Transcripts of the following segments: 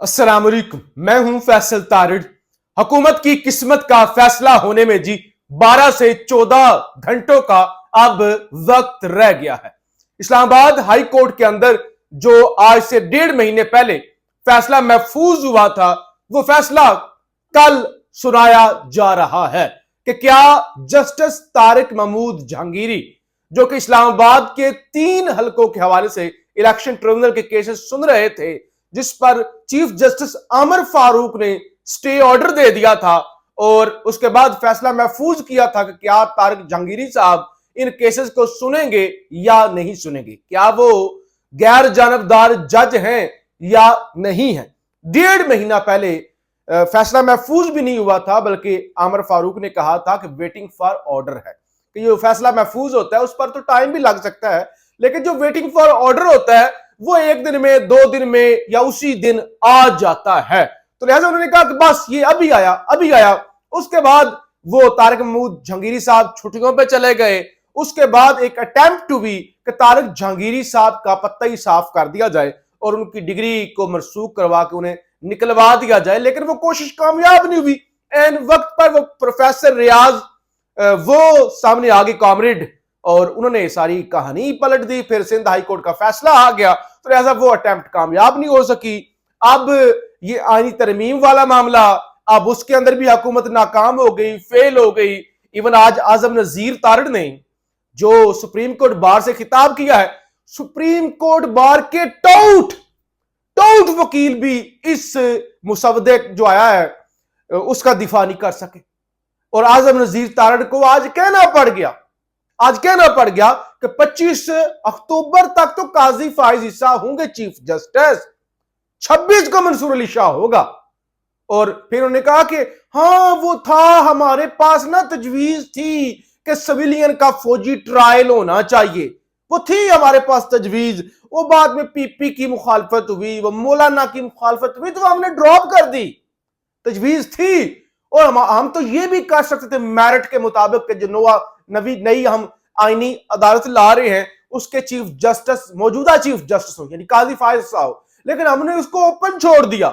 अस्सलाम वालेकुम। मैं हूं फैसल तारिड़। हुकूमत की किस्मत का फैसला होने में जी 12 से 14 घंटों का अब वक्त रह गया है। इस्लामाबाद हाई कोर्ट के अंदर जो आज से 1.5 महीने पहले फैसला महफूज हुआ था, वो फैसला कल सुनाया जा रहा है कि क्या जस्टिस तारिक महमूद जहांगीरी, जो कि इस्लामाबाद के 3 हलकों के हवाले से इलेक्शन ट्रिब्यूनल के केसेस सुन रहे थे, जिस पर चीफ जस्टिस आमिर फारूक ने स्टे ऑर्डर दे दिया था और उसके बाद फैसला महफूज किया था कि क्या तारिक जहांगीरी साहब इन केसेस को सुनेंगे या नहीं सुनेंगे, क्या वो गैर जानबदार जज हैं या नहीं है। 1.5 महीना पहले फैसला महफूज भी नहीं हुआ था, बल्कि आमिर फारूक ने कहा था कि वेटिंग फॉर ऑर्डर है, कि जो फैसला महफूज होता है उस पर तो टाइम भी लग सकता है, लेकिन जो वेटिंग फॉर ऑर्डर होता है वो 1 दिन में, 2 दिन में या उसी दिन आ जाता है। तो लिहाजा उन्होंने कहा कि बस ये अभी आया। उसके बाद वो तारिक महमूद जहांगीरी साहब छुट्टियों पे चले गए। उसके बाद एक अटेम्प्ट हुई कि तारिक जहांगीरी साहब का पत्ता ही साफ कर दिया जाए और उनकी डिग्री को मनसूख करवा के उन्हें निकलवा दिया जाए, लेकिन वो कोशिश कामयाब नहीं हुई। एन वक्त पर वो प्रोफेसर रियाज वो सामने आ गई कॉमरेड, और उन्होंने सारी कहानी पलट दी। फिर सिंध हाई कोर्ट का फैसला आ गया, तो लिहाजा वो अटेम्प्ट कामयाब नहीं हो सकी। अब ये आईनी तरमीम वाला मामला, अब उसके अंदर भी हुकूमत नाकाम हो गई, फेल हो गई। इवन आज आजम नजीर तारिड़ ने जो सुप्रीम कोर्ट बार से खिताब किया है, सुप्रीम कोर्ट बार के टाउट वकील भी इस मुसवदे जो आया है उसका दिफा नहीं कर सके। और आजम नजीर तारिड़ को आज कहना पड़ गया कि 25 अक्टूबर तक तो काजी फाइज ईसा होंगे चीफ जस्टिस, 26 को मंसूर अली शाह होगा। और फिर उन्होंने कहा कि हाँ वो था, हमारे पास ना तजवीज थी कि सिविलियन का फौजी ट्रायल होना चाहिए, वो थी हमारे पास तजवीज। वो बाद में पीपी की मुखालफत हुई, वो मौलाना की मुखालफत हुई, तो हमने ड्रॉप कर दी। तजवीज थी और हम तो ये भी कर सकते थे मेरिट के मुताबिक कि जो नई हम आईनी अदालत ला रहे हैं उसके चीफ जस्टिस मौजूदा चीफ जस्टिस हो, यानी काजी फाइज साहब, लेकिन हमने उसको ओपन छोड़ दिया।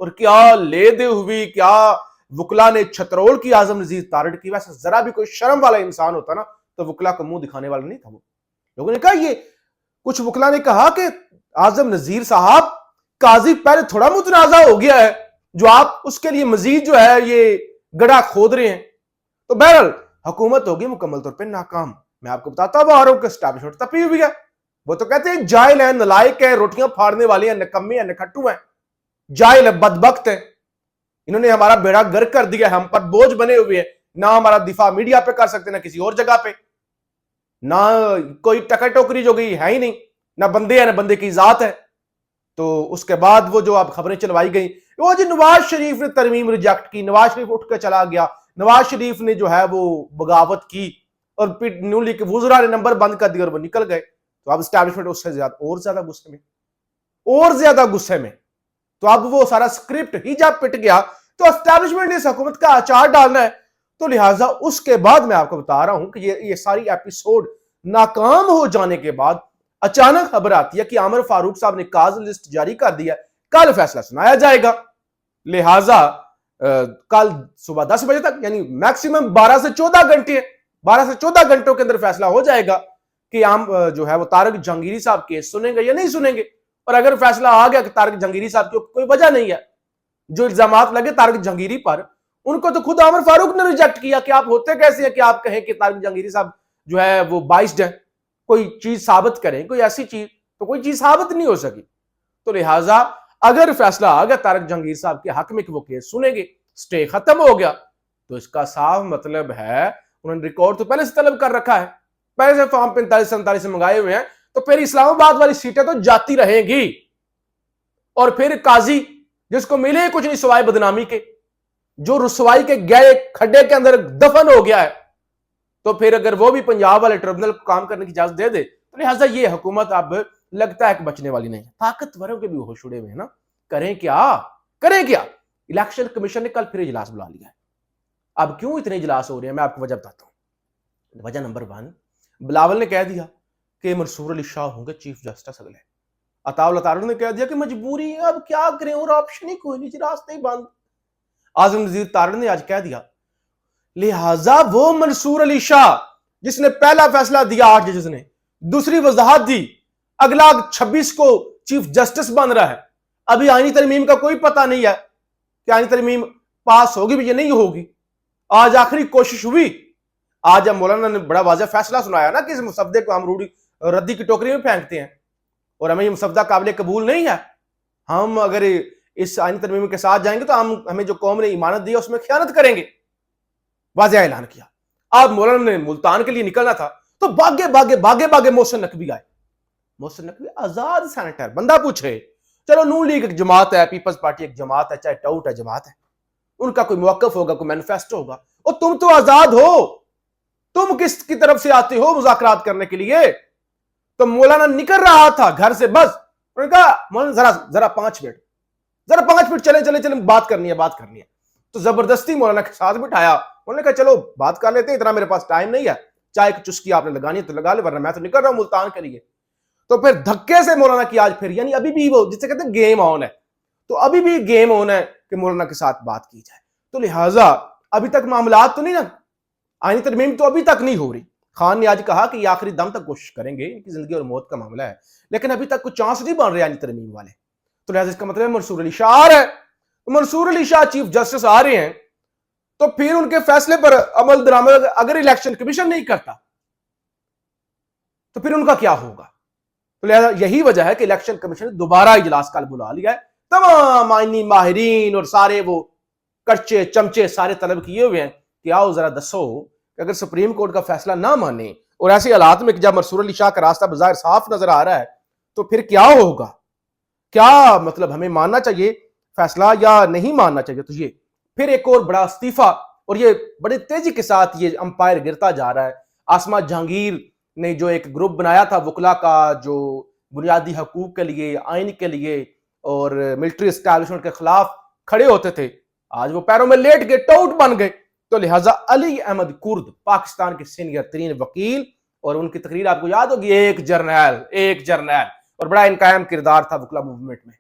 और क्या ले दे हुई, क्या वकला ने छतरोल की आजम नजीर तारिड़ की। वैसे जरा भी कोई शर्म वाला इंसान होता ना तो वकला को मुंह दिखाने वाला नहीं था। वो लोगों ने कहा, ये कुछ वकला ने कहा कि आजम नजीर साहब, काजी पहले थोड़ा मुतनाजा हो गया है जो आप उसके लिए मजीद जो है ये गड्ढा खोद रहे हैं। तो बहरहाल हुकूमत होगी मुकम्मल तौर पर नाकाम। मैं आपको बताता हुआ आ रहा हूं कि एस्टैब्लिशमेंट तपी हुई है। वो तो कहते हैं जाहिल है, नलायक है, रोटियां फाड़ने वाले हैं, निकम्मे हैं, निखट्टू हैं, जाहिल है, बदबख्त है। इन्होंने हमारा बेड़ा गर्क कर दिया, हम पर बोझ बने हुए हैं। ना हमारा दिफा मीडिया पे कर सकते, ना किसी और जगह पे, ना कोई टका टोकरी जो गई है ही नहीं, ना बंदे है ना बंदे की जात है। तो उसके बाद वो जो आप खबरें चलवाई गई, वो जी नवाज शरीफ ने तरमीम रिजेक्ट की, नवाज शरीफ उठ कर चला गया, नवाज शरीफ ने जो है वो बगावत की और फिर न्यू लीग के वुज़रा ने नंबर बंद कर दिया और वो निकल गए। तो अब एस्टैब्लिशमेंट उससे और ज्यादा गुस्से में। तो अब वो सारा स्क्रिप्ट ही जब पिट गया तो एस्टैब्लिशमेंट ने इस हुकूमत का अचार डालना है। तो लिहाजा उसके बाद मैं आपको बता रहा हूं कि ये सारी एपिसोड नाकाम हो जाने के बाद अचानक खबर आती है कि आमिर फारूक साहब ने काज लिस्ट जारी कर दिया, कल फैसला सुनाया जाएगा। लिहाजा कल सुबह 10 बजे तक, यानी मैक्सिमम 12 से 14 घंटे, 12 से 14 घंटों के अंदर फैसला हो जाएगा कि आम जो है वो तारिक जहांगीरी साहब केस सुनेंगे या नहीं सुनेंगे। और अगर फैसला आ गया कि तारिक जहांगीरी साहब की कोई वजह नहीं है, जो इल्जामात लगे तारिक जहांगीरी पर, उनको तो खुद आमिर फारूक ने रिजेक्ट किया कि आप होते कैसे हैं कि आप कहें कि तारिक जहांगीरी साहब जो है वो बाइस्ड है, कोई चीज साबित करें, कोई ऐसी चीज, तो कोई चीज साबित नहीं हो सकी। तो लिहाजा अगर फैसला आ गया तारिक जहांगीर साहब के हक में कि वो केस सुनेंगे, स्टे खत्म हो गया, तो इसका साफ मतलब है उन्होंने रिकॉर्ड तो पहले से तलब कर रखा है, पहले से फॉर्म 45-47 से मंगाए हुए हैं। तो फिर इस्लामाबाद वाली सीटें तो जाती रहेंगी और फिर काजी जिसको मिले कुछ नहीं सिवाय बदनामी के, जो रुसवाई के गए खड्डे के अंदर दफन हो गया है, तो फिर अगर वो भी पंजाब वाले ट्रिब्यूनल को काम करने की इजाजत दे दे, तो लिहाजा ये हुकूमत अब लगता है कि बचने वाली नहीं है। ताकतवरों के भी होश उड़े हुए हैं ना, करें क्या। इलेक्शन कमीशन ने कल फिर इजलास बुला लिया है। अब क्यों इतने इजलास हो रहे हैं, मैं आपको वजह बताता हूं। वजह नंबर 1, बिलावल ने कह दिया कि मंसूर अली शाह होंगे चीफ जस्टिस अगले। अताउल्लाह तारड़ ने कह दिया कि मजबूरी है, अब क्या करें, और ऑप्शन ही कोई नहीं, रास्ते ही बंद। आजम नजीर तारड़ ने आज कह दिया, लिहाजा वो मंसूर अली शाह जिसने पहला फैसला दिया 8 जजेस ने, दूसरी वजाहत दी, अगला 26 को चीफ जस्टिस बन रहा है, अभी आईनी तरमीम का कोई पता नहीं है कि आईनी तरमीम पास होगी भी या नहीं होगी। आज आखिरी कोशिश हुई, आज अब मौलाना ने बड़ा वाज़ेह फैसला सुनाया ना कि इस मुसद्दे को हम रूढ़ी रद्दी की टोकरी में फेंकते हैं और हमें ये मुसद्दा काबिल कबूल नहीं है। हम अगर इस आईनी तरमीम के साथ जाएंगे तो हमें जो कौम ने इमानत दी है उसमें खयानत करेंगे। वाज़ेह ऐलान किया। अब मौलाना ने मुल्तान के लिए निकलना था तो भागे भागे भागे भागे मोहसिन नकवी आए। मोहसिन नकवी आजाद सेनेटर, बंदा पूछे चलो नून लीग एक जमात है, पीपल्स पार्टी एक जमात है, चाहे टाउट है जमात है, उनका कोई मौकफ होगा, कोई मैनिफेस्टो होगा, और तुम तो आजाद हो, तुम किसकी तरफ से आते हो मुज़ाकरात करने के लिए? तो मौलाना निकल रहा था घर से, बस उन्होंने कहा मौलाना जरा 5 मिनट, जरा 5 मिनट चले चले चले, बात करनी है। तो जबरदस्ती मौलाना के साथ बिठाया। उन्होंने कहा चलो बात कर लेते हैं, इतना मेरे पास टाइम नहीं है, चाय की चुस्की आपने लगानी है तो लगा ले, वरना मैं तो निकल रहा हूं मुल्तान के लिए। तो फिर धक्के से मौलाना की आज फिर, यानी अभी भी वो जिसे कहते हैं गेम ऑन है, तो अभी भी गेम ऑन है कि मौलाना के साथ बात की जाए। तो लिहाजा अभी तक मामला तो नहीं ना, आईनी तरमीम तो अभी तक नहीं हो रही। खान ने आज कहा कि आखिरी दम तक कोशिश करेंगे, इनकी जिंदगी और मौत का मामला है, लेकिन अभी तक कुछ चांस नहीं बन रहे आईनी तरमीम वाले। तो लिहाजा इसका मतलब मंसूर अली शाह आ रहा है, मंसूर अली शाह चीफ जस्टिस आ रहे हैं, तो फिर उनके फैसले पर अमल दरामद अगर इलेक्शन कमीशन नहीं करता तो फिर उनका क्या होगा? तो लिहाजा यही वजह है कि इलेक्शन कमीशन ने दोबारा इजलास कल बुला लिया है। तमाम आईनी माहिरीन और सारे वो कच्चे चमचे सारे तलब किए हुए हैं कि आओ जरा दसो कि अगर सुप्रीम कोर्ट का फैसला ना माने और ऐसे हालात में जब मंसूर अली शाह का रास्ता बाजार साफ नजर आ रहा है तो फिर क्या होगा? क्या मतलब हमें मानना चाहिए फैसला या नहीं मानना चाहिए? तो ये फिर एक और बड़ा इस्तीफा, और ये बड़ी तेजी के साथ ये अंपायर गिरता जा रहा है। आसमा जहांगीर ने जो एक ग्रुप बनाया था वकला का, जो बुनियादी हकूक के लिए, आइन के लिए और मिलिट्री एस्टैब्लिशमेंट के खिलाफ खड़े होते थे, आज वो पैरों में लेट गए, टाउट बन गए। तो लिहाजा अली अहमद कुर्द पाकिस्तान के सीनियर तरीन वकील, और उनकी तकरीर आपको याद होगी, एक जर्नैल और बड़ा इनकायम किरदार था वकला मूवमेंट में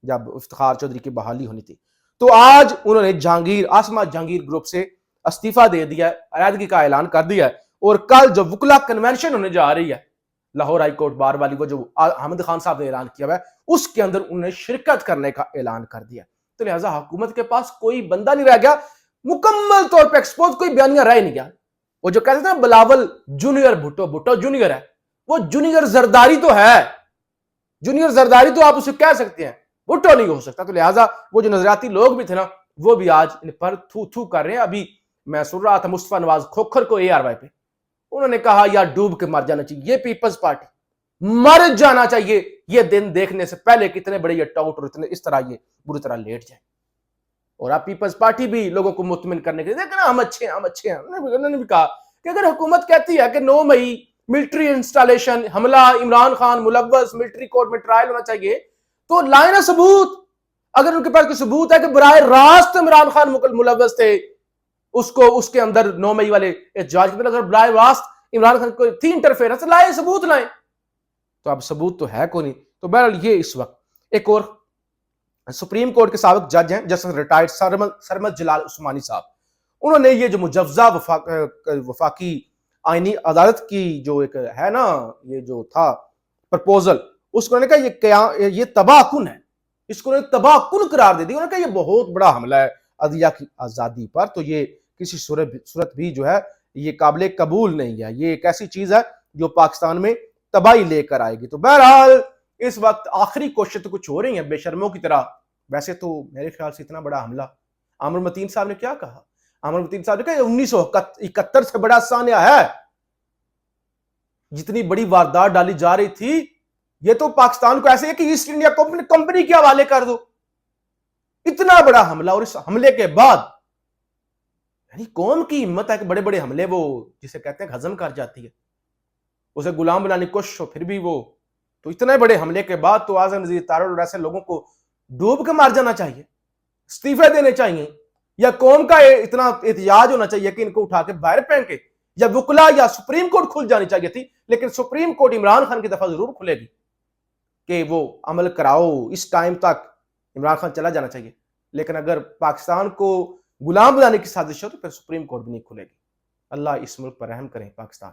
जब इफ्तिखार चौधरी की बहाली होनी थी। तो आज उन्होंने आसमा जहांगीर ग्रुप से इस्तीफा दे दिया है, अलहदगी का ऐलान कर दिया है, और कल जो वकला कन्वेंशन होने जा रही है लाहौर हाई कोर्ट बार वाली, वो जो अहमद खान साहब ने ऐलान किया हुआ है, उसके अंदर उन्होंने शिरकत करने का ऐलान कर दिया। तो लिहाजा हुकूमत के पास कोई बंदा नहीं रह गया, मुकम्मल तौर पर एक्सपोज कोई बयानिया रह नहीं गया। वो जो कहते थे बिलावल जूनियर भुट्टो जूनियर है, वो जूनियर जरदारी तो है, जूनियर जरदारी तो आप उसे कह सकते हैं, भुट्टो नहीं हो सकता। तो लिहाजा वो जो नजरियाती लोग भी थे ना, वो भी आज इन पर थू थू कर रहे हैं। अभी मैं सुन रहा था मुस्तफा नवाज खोखर को ARY पे, उन्होंने कहा यार डूब के मर जाना चाहिए, ये पीपल्स पार्टी मर जाना चाहिए, ये दिन देखने से पहले कितने बड़े ये टाउट और इतने इस तरह ये बुरी तरह लेट जाए। और आप पीपल्स पार्टी भी लोगों को मुतमिन करने के लिए देखना हम अच्छे हैं। उन्होंने भी कहा कि अगर हुकूमत कहती है कि 9 मई मिलिट्री इंस्टॉलेशन, हमला, इमरान खान मुलव्वस, मिलिट्री कोर्ट में ट्रायल होना चाहिए, तो लाए ना सबूत। अगर उनके पास कोई सबूत है कि बराह रास्त इमरान खान मुलव्वस थे, उसको उसके अंदर 9 मई वाले एहतजाज के, अगर बराह रास्त इमरान खान को थी इंटरफेरेंस, लाए सबूत लाए। तो अब सबूत तो है कोई नहीं। तो बहरहाल ये इस वक्त एक और सुप्रीम कोर्ट के साबिक जज हैं जस्टिस रिटायर्ड सरमद जलाल उस्मानी साहब, उन्होंने ये जो मुजव्जा वफाकी आईनी अदालत की जो एक है ना, ये जो था प्रपोजल, उसको उन्होंने कहा ये तबाहकुन है, इसको उन्होंने तबाहकुन करार दे दी। उन्होंने कहा ये बहुत बड़ा हमला है अदलिया की आज़ादी पर, तो ये किसी सूरत भी जो है ये काबिल कबूल नहीं है, ये एक ऐसी चीज है जो पाकिस्तान में तबाही लेकर आएगी। तो बहरहाल इस वक्त आखिरी कोशिश तो कुछ हो रही है बेशर्मों की तरह। वैसे तो मेरे ख्याल से इतना बड़ा हमला, आमिर मतीन साहब ने क्या कहा? आमिर मतीन साहब ने कहा 1971 से बड़ा सान्या है, जितनी बड़ी वारदात डाली जा रही थी, ये तो पाकिस्तान को ऐसे है कि ईस्ट इंडिया कंपनी के हवाले कर दो। इतना बड़ा हमला, और इस हमले के बाद यानी कौम की हिम्मत है कि बड़े बड़े हमले वो जिसे कहते हैं हजम कर जाती है, उसे गुलाम बनाने की कोशिश हो, फिर भी वो, तो इतने बड़े हमले के बाद तो आज़म नज़ीर तारड़ और ऐसे लोगों को डूब के मार जाना चाहिए, इस्तीफे देने चाहिए, या कौम का इतना एहतिजाज होना चाहिए कि इनको उठा के बाहर फेंके, या वकला या सुप्रीम कोर्ट खुल जानी चाहिए थी। लेकिन सुप्रीम कोर्ट इमरान खान की दफा जरूर खुलेगी, कि वो अमल कराओ, इस टाइम तक इमरान खान चला जाना चाहिए। लेकिन अगर पाकिस्तान को गुलाम बनाने की साजिश हो तो फिर सुप्रीम कोर्ट भी नहीं खुलेगी। अल्लाह इस मुल्क पर रहम करें। पाकिस्तान